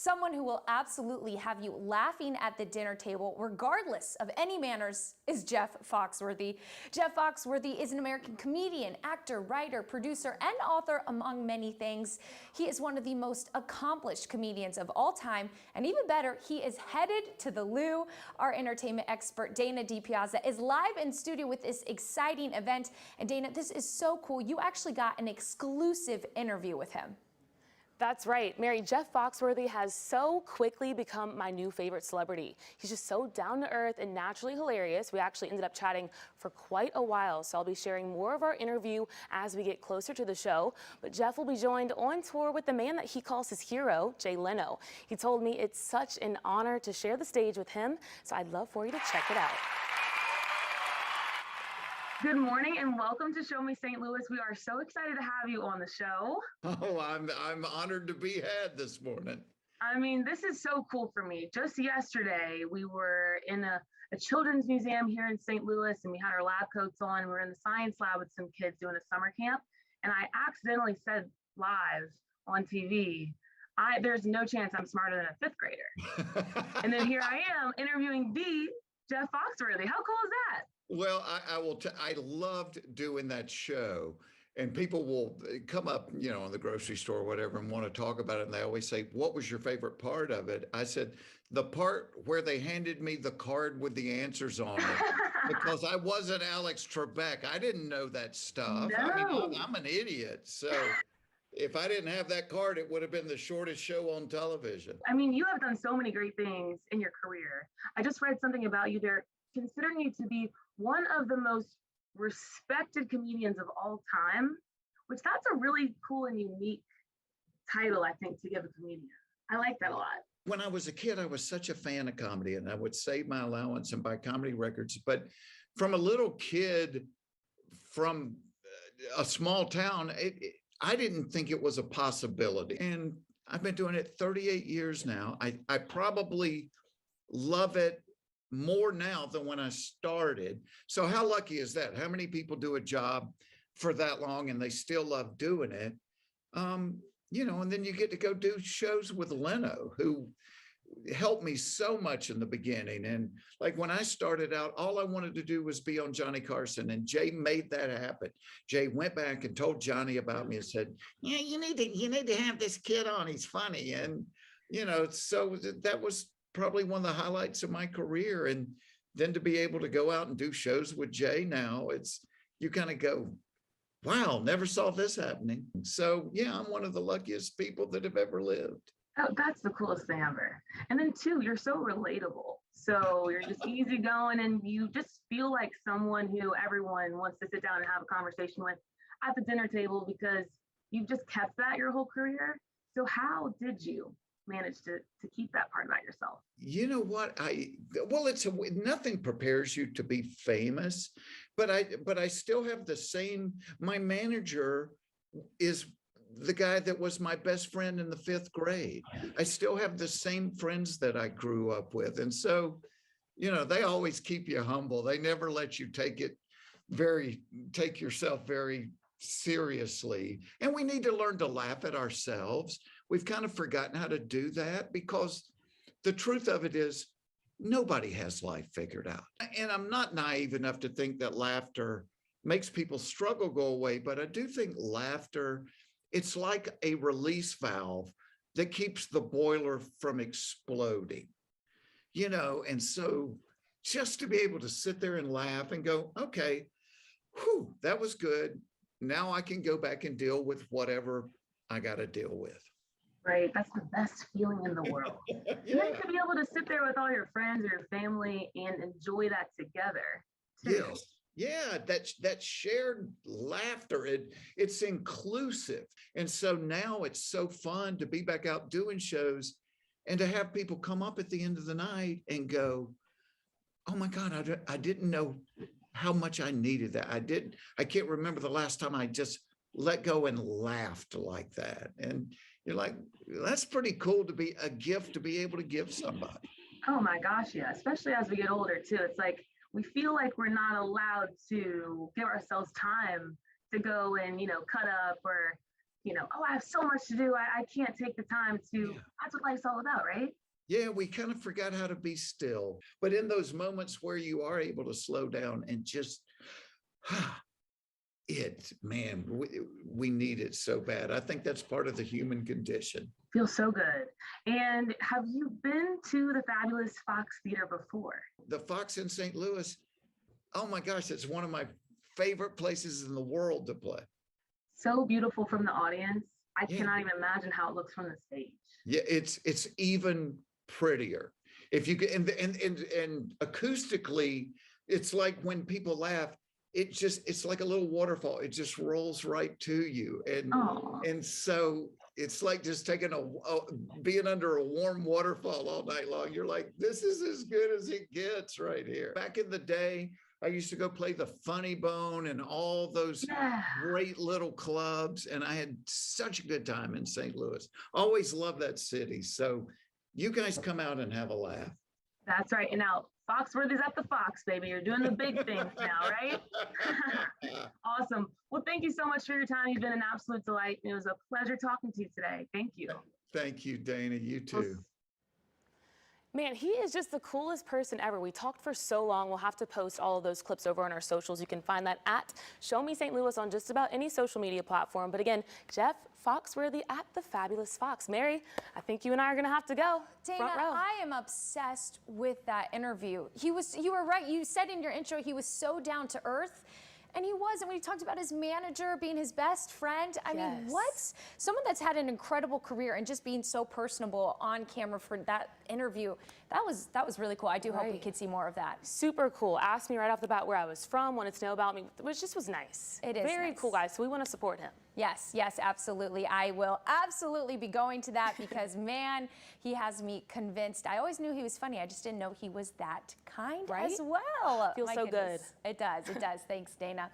Someone who will absolutely have you laughing at the dinner table, regardless of any manners, is Jeff Foxworthy. Jeff Foxworthy is an American comedian, actor, writer, producer, and author, among many things. He is one of the most accomplished comedians of all time, and even better, he is headed to the loo. Our entertainment expert, Dana DiPiazzia, is live in studio with this exciting event. And Dana, this is so cool. You actually got an exclusive interview with him. That's right, Mary. Jeff Foxworthy has so quickly become my new favorite celebrity. He's just so down to earth and naturally hilarious. We actually ended up chatting for quite a while, so I'll be sharing more of our interview as we get closer to the show. But Jeff will be joined on tour with the man that he calls his hero, Jay Leno. He told me it's such an honor to share the stage with him, so I'd love for you to check it out. Good morning and welcome to Show Me St. Louis. We are so excited to have you on the show. Oh, I'm honored to be had this morning. I mean, this is so cool for me. Just yesterday, we were in a children's museum here in St. Louis, and we had our lab coats on. We were in the science lab with some kids doing a summer camp, and I accidentally said live on TV, there's no chance I'm smarter than a fifth grader. And then here I am interviewing the Jeff Foxworthy. How cool is that? Well, I loved doing that show, and people will come up, in the grocery store or whatever and want to talk about it. And they always say, what was your favorite part of it? I said, the part where they handed me the card with the answers on it, because I wasn't Alex Trebek. I didn't know that stuff. No. I mean, I'm an idiot. So if I didn't have that card, it would have been the shortest show on television. I mean, you have done so many great things in your career. I just read something about you there, considering you to be one of the most respected comedians of all time, which that's a really cool and unique title, I think, to give a comedian. I like that a lot. When I was a kid, I was such a fan of comedy, and I would save my allowance and buy comedy records. But from a little kid from a small town, I didn't think it was a possibility. And I've been doing it 38 years now. I probably love it more now than when I started. So how lucky is that? How many people do a job for that long and they still love doing it? And then you get to go do shows with Leno, who helped me so much in the beginning. And like when I started out, all I wanted to do was be on Johnny Carson, and Jay made that happen. Jay went back and told Johnny about me and said, yeah, you need to have this kid on. He's funny. And, so that was probably one of the highlights of my career. And then to be able to go out and do shows with Jay now, you kind of go, wow, never saw this happening. So yeah, I'm one of the luckiest people that have ever lived. Oh, that's the coolest thing ever. And then too, you're so relatable. So you're just easygoing, and you just feel like someone who everyone wants to sit down and have a conversation with at the dinner table, because you've just kept that your whole career. So how did you manage to keep that part about yourself? You know what? Nothing prepares you to be famous, but I still have the same. My manager is the guy that was my best friend in the fifth grade. I still have the same friends that I grew up with. And so, they always keep you humble. They never let you take yourself very seriously. And we need to learn to laugh at ourselves. We've kind of forgotten how to do that, because the truth of it is nobody has life figured out. And I'm not naive enough to think that laughter makes people's struggle go away, but I do think laughter, it's like a release valve that keeps the boiler from exploding, and so just to be able to sit there and laugh and go, okay, whew, that was good. Now I can go back and deal with whatever I got to deal with. Right. That's the best feeling in the world. Yeah. You have to be able to sit there with all your friends or your family and enjoy that together too. Yes. Yeah, that shared laughter, it's inclusive. And so now it's so fun to be back out doing shows and to have people come up at the end of the night and go, oh my God, I didn't know how much I needed that. I can't remember the last time I just let go and laughed like that. And you're like, that's pretty cool to be a gift to be able to give somebody. Oh my gosh, yeah. Especially as we get older too. It's like we feel like we're not allowed to give ourselves time to go and, cut up or you know, oh, I have so much to do. I can't take the time to, Yeah. that's what life's all about, right? Yeah, we kind of forgot how to be still. But in those moments where you are able to slow down and just, man, we need it so bad. I think that's part of the human condition. Feels so good. And have you been to the fabulous Fox Theater before? The Fox in St. Louis, oh my gosh, it's one of my favorite places in the world to play. So beautiful from the audience. I Yeah. cannot even imagine how it looks from the stage. Yeah, it's even prettier. If you can, and acoustically, it's like when people laugh, it's like a little waterfall. It just rolls right to you. Oh, And so it's like just taking being under a warm waterfall all night long. You're like, this is as good as it gets right here. Back in the day, I used to go play the Funny Bone and all those yeah. great little clubs, and I had such a good time in St. Louis. Always loved that city. So you guys come out and have a laugh. That's right. And now Foxworthy's at the Fox, baby. You're doing the big things now, right? Awesome. Well, thank you so much for your time. You've been an absolute delight. It was a pleasure talking to you today. Thank you. Thank you, Dana. You too. Man, he is just the coolest person ever. We talked for so long. We'll have to post all of those clips over on our socials. You can find that at Show Me St. Louis on just about any social media platform. But again, Jeff Foxworthy at the Fabulous Fox. Mary, I think you and I are going to have to go. Dana, Front row. I am obsessed with that interview. You were right. You said in your intro he was so down to earth. And he was, and when he talked about his manager being his best friend, I mean, what? Someone that's had an incredible career and just being so personable on camera for that interview, that was really cool. I do hope we could see more of that. Super cool. Asked me right off the bat where I was from, wanted to know about me, which just was nice. It is very nice. cool, guys. So we want to support him. Yes, yes, absolutely. I will absolutely be going to that because, man, he has me convinced. I always knew he was funny. I just didn't know he was that kind as well. Feels My so goodness. good. It does. It does. Thanks, Dana.